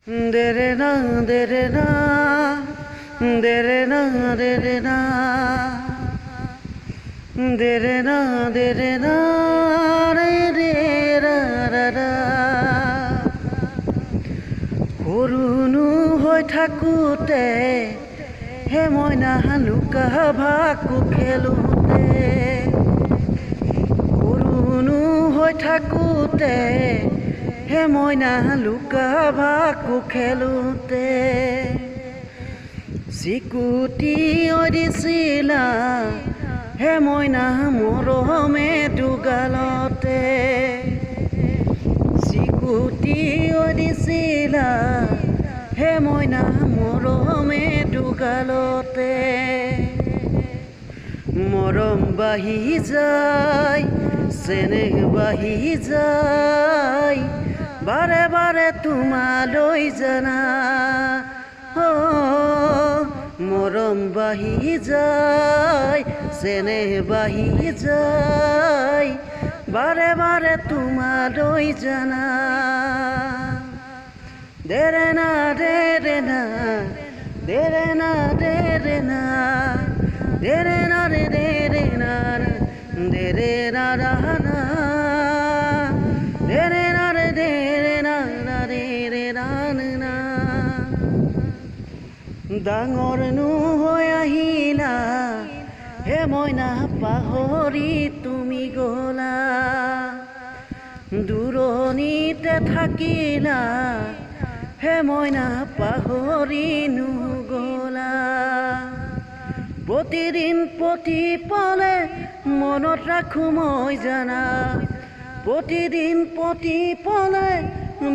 Dere na, dere na, dere na, dere na, dere na, dere na, re re ra ra ra. Horunu hoi thakute, he moina haluka bhaku khelute. Horunu hoi thakute. He moina luka bhaku khelute sikuti odisila he moina morome dugalote sikuti odisila he moina morome dugalote morom bahi jai seneh bahi jai bare bare tumaloi jana morom bahi jai seneh bahi jai bare bare tumaloi jana dere na dere na dere na dere na dere na dere na dere na na dere na dere na dere na na dangor nu hoi ahila he moina pahori tumi gola duronite thakila he moina pahori nu gola প্ৰতিদিন প্ৰতি পলে মনত ৰাখো মই জানা প্ৰতিদিন প্ৰতি পলে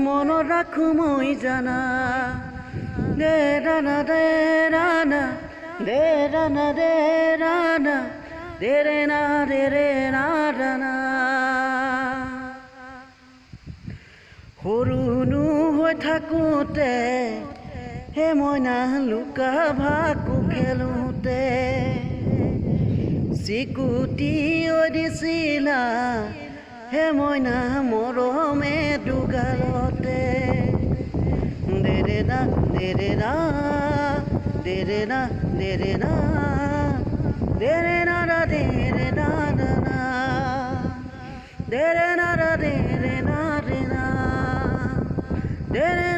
মনত ৰাখো মই জানা দে ৰানা দে ৰানা দে ৰানা দে ৰানা দে ৰে না দে ৰে না ৰানা সৰুনো হৈ থাকোঁতে হে মইনা লুকা ভাকু খেলোঁতে চিকুটি দিছিলা হে মইনা মৰমে দুগালতে দেৰে না দেৰে না দেৰে না দেৰে না দেৰে না দেৰে না দেৰে না দেৰে না দেৰে